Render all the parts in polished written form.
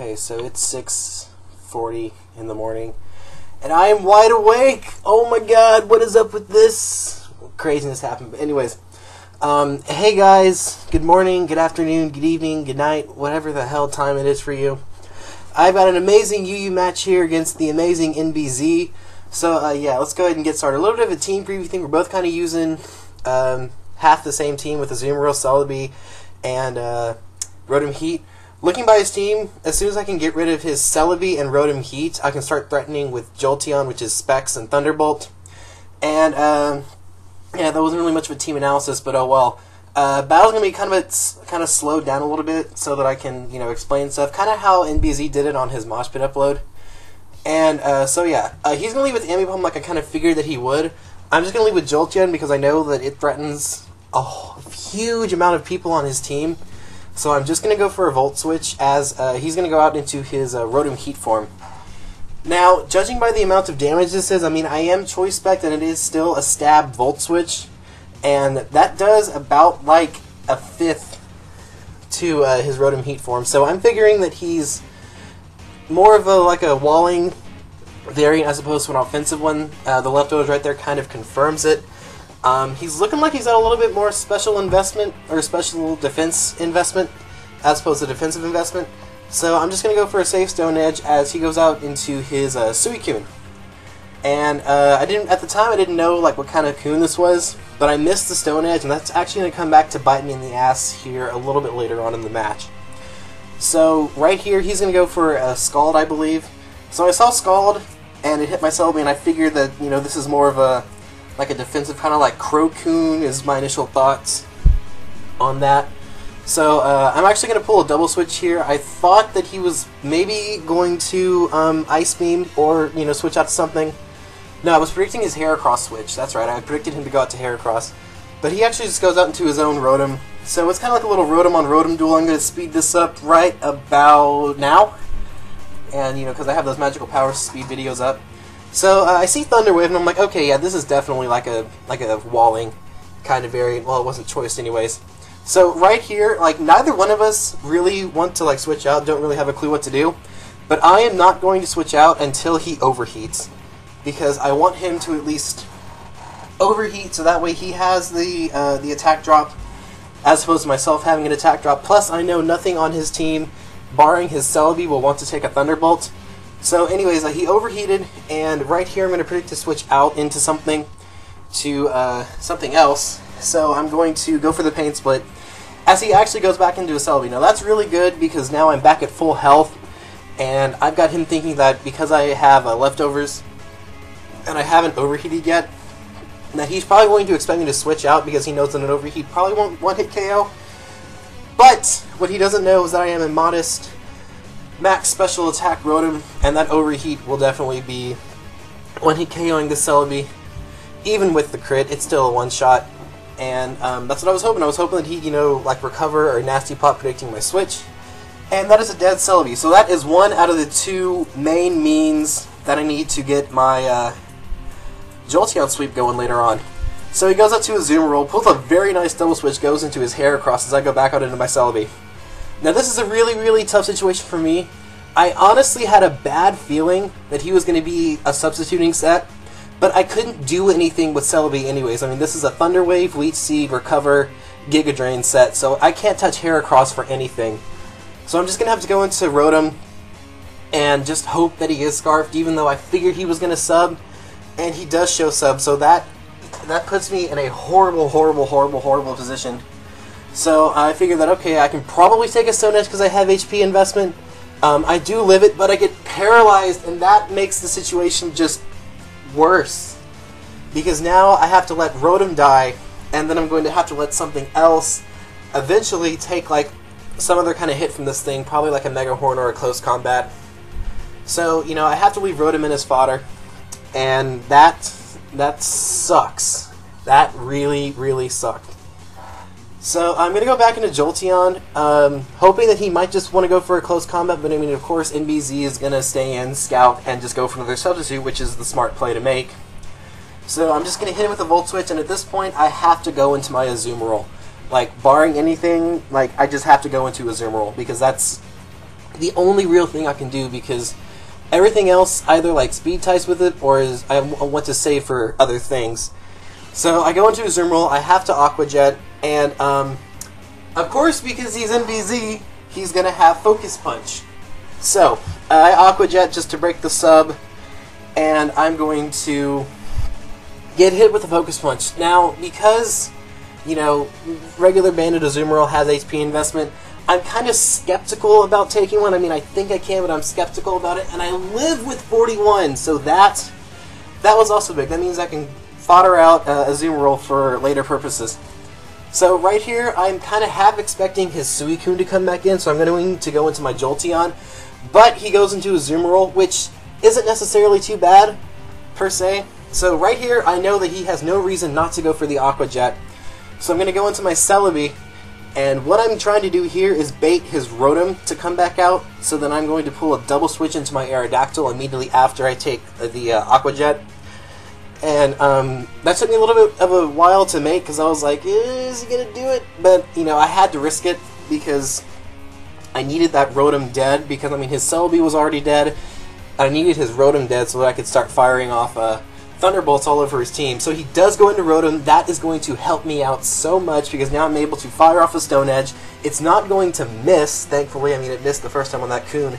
Okay, so it's 6:40 in the morning, and I am wide awake. Oh my god, what is up with this? Craziness happened. But anyways, hey guys, good morning, good afternoon, good evening, good night, whatever the hell time it is for you. I've got an amazing UU match here against the amazing NBZ. So yeah, let's go ahead and get started. A little bit of a team preview thing. We're both kind of using half the same team with Azumarill, Celebi, and Rotom Heat. Looking by his team, as soon as I can get rid of his Celebi and Rotom Heat, I can start threatening with Jolteon, which is Specs and Thunderbolt. And yeah, that wasn't really much of a team analysis, but oh well. Battle's gonna be kind of slowed down a little bit so that I can explain stuff, kind of how NBZ did it on his Mosh Pit upload. And so yeah, he's gonna leave with Ambipom like I kind of figured that he would. I'm just gonna leave with Jolteon because I know that it threatens a huge amount of people on his team. So I'm just going to go for a Volt Switch as he's going to go out into his Rotom Heat form. Now, judging by the amount of damage this is, I mean, I am Choice Spec and it is still a stab Volt Switch. And that does about like a fifth to his Rotom Heat form. So I'm figuring that he's more of a walling variant as opposed to an offensive one. The leftovers right there kind of confirms it. He's looking like he's got a little bit more special investment, or special defense investment, as opposed to defensive investment. So I'm just going to go for a safe Stone Edge as he goes out into his Suicune. And at the time I didn't know like what kind of Coon this was, but I missed the Stone Edge, and that's actually going to come back to bite me in the ass here a little bit later on in the match. So right here he's going to go for a Scald, I believe. So I saw Scald, and it hit my Celebi, and I figured that this is more of a defensive kind of like Crocoon is my initial thoughts on that. So I'm actually going to pull a double switch here. I thought that he was maybe going to Ice Beam or switch out to something. No, I was predicting his Heracross switch. That's right, I predicted him to go out to Heracross. But he actually just goes out into his own Rotom. So it's kind of like a little Rotom on Rotom duel. I'm going to speed this up right about now. And because I have those magical power speed videos up. So I see Thunder Wave and I'm like, okay, yeah, this is definitely like a walling kind of variant. Well, it wasn't choiced anyways. So right here, like neither one of us really want to like switch out, don't really have a clue what to do. But I am not going to switch out until he overheats, because I want him to at least overheat so that way he has the attack drop as opposed to myself having an attack drop. Plus I know nothing on his team, barring his Celebi, will want to take a Thunderbolt. So anyways, he overheated, and right here I'm going to predict to switch out into something to something else. So I'm going to go for the Pain Split as he actually goes back into a Celebi. Now that's really good because now I'm back at full health, and I've got him thinking that because I have leftovers and I haven't overheated yet, that he's probably going to expect me to switch out because he knows that an overheat probably won't one-hit KO. But what he doesn't know is that I am a modest max special attack Rotom, and that overheat will definitely be one-hit KOing the Celebi. Even with the crit, it's still a one-shot, and that's what I was hoping. I was hoping that he'd, like recover or Nasty Pop predicting my switch, and that is a dead Celebi. So that is one out of the two main means that I need to get my Jolteon sweep going later on. So he goes up to his Azumarill, pulls a very nice double switch, goes into his Heracross as I go back out into my Celebi. Now this is a really, really tough situation for me. I honestly had a bad feeling that he was going to be a substituting set, but I couldn't do anything with Celebi anyways. I mean, this is a Thunder Wave, Leech Seed, Recover, Giga Drain set, so I can't touch Heracross for anything. So I'm just going to have to go into Rotom and just hope that he is Scarfed, even though I figured he was going to sub, and he does show sub, so that puts me in a horrible, horrible, horrible, horrible position. So I figured that, okay, I can probably take a Stone Edge because I have HP investment. I do live it, but I get paralyzed, and that makes the situation just worse. Because now I have to let Rotom die, and then I'm going to have to let something else eventually take like some other kind of hit from this thing, probably like a Mega Horn or a Close Combat. So, I have to leave Rotom in his fodder, and that sucks. That really, really sucked. So I'm going to go back into Jolteon, hoping that he might just want to go for a close combat, but I mean, of course, NBZ is going to stay in, scout, and just go for another substitute, which is the smart play to make. So I'm just going to hit him with a Volt Switch, and at this point, I have to go into my Azumarill. Like, barring anything, like, I just have to go into Azumarill, because that's the only real thing I can do, because everything else either like speed ties with it or is I want to save for other things. So I go into a zoom roll, I have to Aqua Jet, and of course because he's NBZ, he's going to have Focus Punch. So I Aqua Jet just to break the sub, and I'm going to get hit with the Focus Punch. Now, because, you know, regular Bandit Azumarill has HP investment, I'm kind of skeptical about taking one. I mean, I think I can, but I'm skeptical about it. And I live with 41, so that was also big. That means I can fodder out Azumarill for later purposes. So right here, I'm kind of half expecting his Suicune to come back in, so I'm going to go into my Jolteon. But he goes into Azumarill, which isn't necessarily too bad, per se. So right here, I know that he has no reason not to go for the Aqua Jet. So I'm going to go into my Celebi, and what I'm trying to do here is bait his Rotom to come back out, so then I'm going to pull a double switch into my Aerodactyl immediately after I take the Aqua Jet. And that took me a little bit of a while to make, because I was like, is he going to do it? But, you know, I had to risk it, because I needed that Rotom dead, because, I mean, his Celebi was already dead. I needed his Rotom dead so that I could start firing off Thunderbolts all over his team. So he does go into Rotom. That is going to help me out so much, because now I'm able to fire off a Stone Edge. It's not going to miss, thankfully. I mean, it missed the first time on that Coon.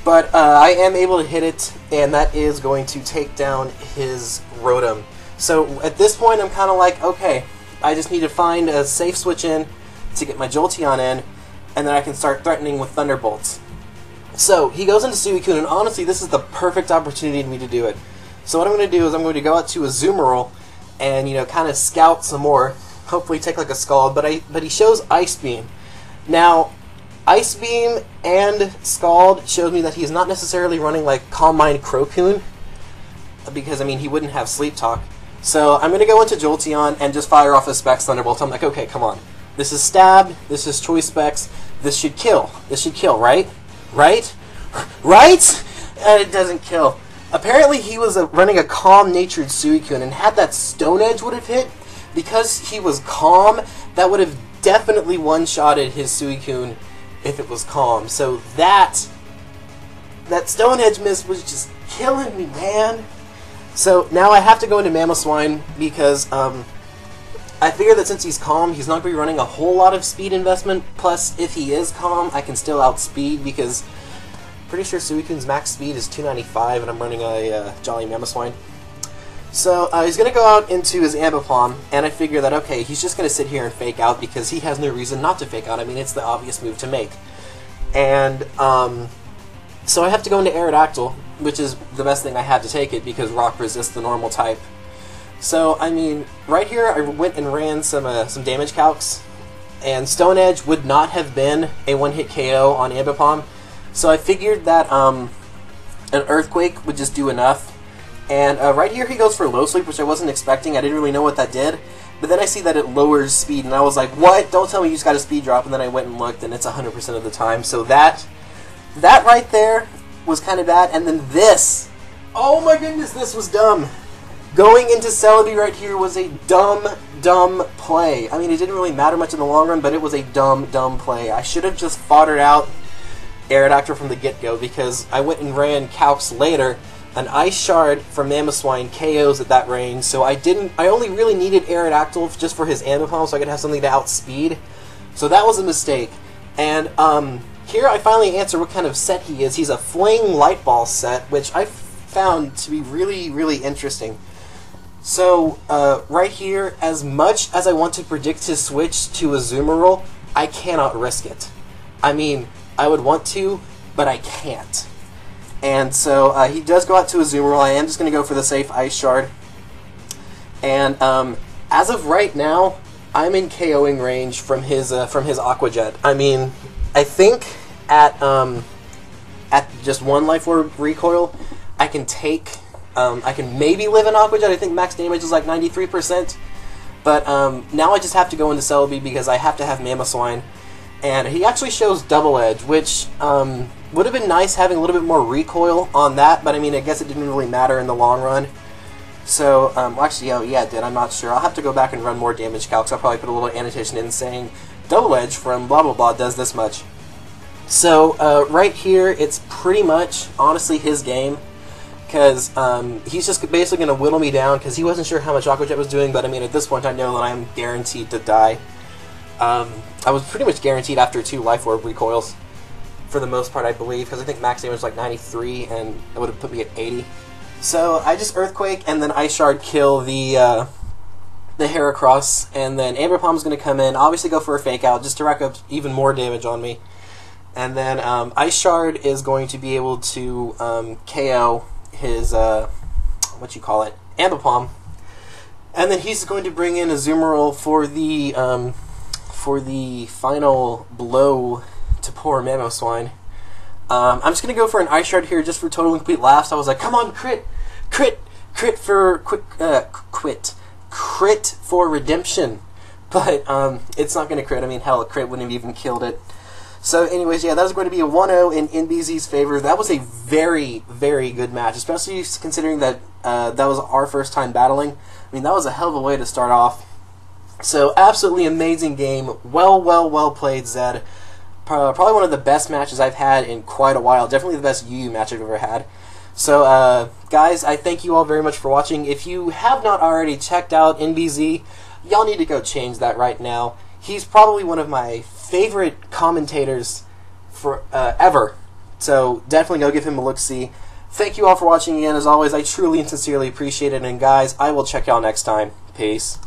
But I am able to hit it, and that is going to take down his Rotom. So at this point, I'm kind of like, okay, I just need to find a safe switch in to get my Jolteon in, and then I can start threatening with Thunderbolts. So he goes into Suicune, and honestly, this is the perfect opportunity for me to do it. So what I'm going to do is I'm going to go out to Azumarill and, you know, kind of scout some more. Hopefully take like a Scald, but he shows Ice Beam. Now, Ice Beam and Scald shows me that he's not necessarily running like Calm Mind Crocoon, because, I mean, he wouldn't have Sleep Talk. So I'm going to go into Jolteon and just fire off a Specs Thunderbolt. I'm like, okay, come on. This is Stab, this is Choice Specs, this should kill. This should kill, right? Right? Right? And it doesn't kill. Apparently he was running a calm-natured Suicune, and had that Stone Edge would have hit, because he was calm, that would have definitely one-shotted his Suicune if it was calm. So that Stone Edge miss was just killing me, man. So now I have to go into Mamoswine, because I figure that since he's calm, he's not going to be running a whole lot of speed investment. Plus, if he is calm, I can still outspeed, because pretty sure Suicune's max speed is 295, and I'm running a Jolly Mamoswine. So he's going to go out into his Ambipom, and I figure that, okay, he's just going to sit here and fake out, because he has no reason not to fake out. I mean, it's the obvious move to make. And so I have to go into Aerodactyl, which is the best thing I had to take it, because Rock resists the normal type. So, I mean, right here I went and ran some damage calcs, and Stone Edge would not have been a one-hit KO on Ambipom. So I figured that an Earthquake would just do enough. And right here he goes for Low Sleep, which I wasn't expecting. I didn't really know what that did. But then I see that it lowers speed, and I was like, what? Don't tell me you just got a speed drop. And then I went and looked, and it's 100% of the time. So that right there was kind of bad. And then this. Oh my goodness, this was dumb. Going into Celebi right here was a dumb play. I mean, it didn't really matter much in the long run, but it was a dumb play. I should have just foddered out Aerodactyl from the get-go, because I went and ran calcs later. An Ice Shard from Mamoswine KOs at that range, so I only really needed Aerodactyl just for his Ambipom, so I could have something to outspeed. So that was a mistake. And here I finally answer what kind of set he is. He's a Fling Light Ball set, which I found to be really interesting. So right here, as much as I want to predict his switch to Azumarill, I cannot risk it. I mean, I would want to, but I can't. And so he does go out to Azumarill. I am just going to go for the safe Ice Shard. And as of right now, I'm in KOing range from his Aqua Jet. I mean, I think at just one Life Orb recoil, I can maybe live an Aqua Jet. I think max damage is like 93%. But now I just have to go into Celebi, because I have to have Mamoswine. And he actually shows Double Edge, which would have been nice having a little bit more recoil on that, but I mean, I guess it didn't really matter in the long run. So, actually, oh yeah, it did, I'm not sure. I'll have to go back and run more damage calcs. I'll probably put a little annotation in saying Double Edge from blah blah blah does this much. So right here, it's pretty much honestly his game, because he's just basically going to whittle me down, because he wasn't sure how much Aqua Jet was doing, but I mean at this point I know that I'm guaranteed to die. I was pretty much guaranteed after 2 Life Orb recoils, for the most part I believe, because I think max damage was like 93, and that would have put me at 80. So I just Earthquake, and then Ice Shard kill the Heracross, and then Amber Palm's going to come in, obviously go for a Fake Out, just to rack up even more damage on me. And then Ice Shard is going to be able to KO his, Ambipom. And then he's going to bring in a Azumarill for the final blow to poor Mamoswine. I'm just going to go for an Ice Shard here just for total and complete laughs. I was like, come on, crit for crit for redemption. But it's not going to crit. I mean, hell, a crit wouldn't have even killed it. So anyways, yeah, that was going to be a 1-0 in NBZ's favor. That was a very, very good match, especially considering that that was our first time battling. I mean, that was a hell of a way to start off. So absolutely amazing game. Well played, Zed. Probably one of the best matches I've had in quite a while. Definitely the best UU match I've ever had. So, guys, I thank you all very much for watching. If you have not already checked out NBZ, y'all need to go change that right now. He's probably one of my favorite commentators for ever. So definitely go give him a look-see. Thank you all for watching again. As always, I truly and sincerely appreciate it. And guys, I will check y'all next time. Peace.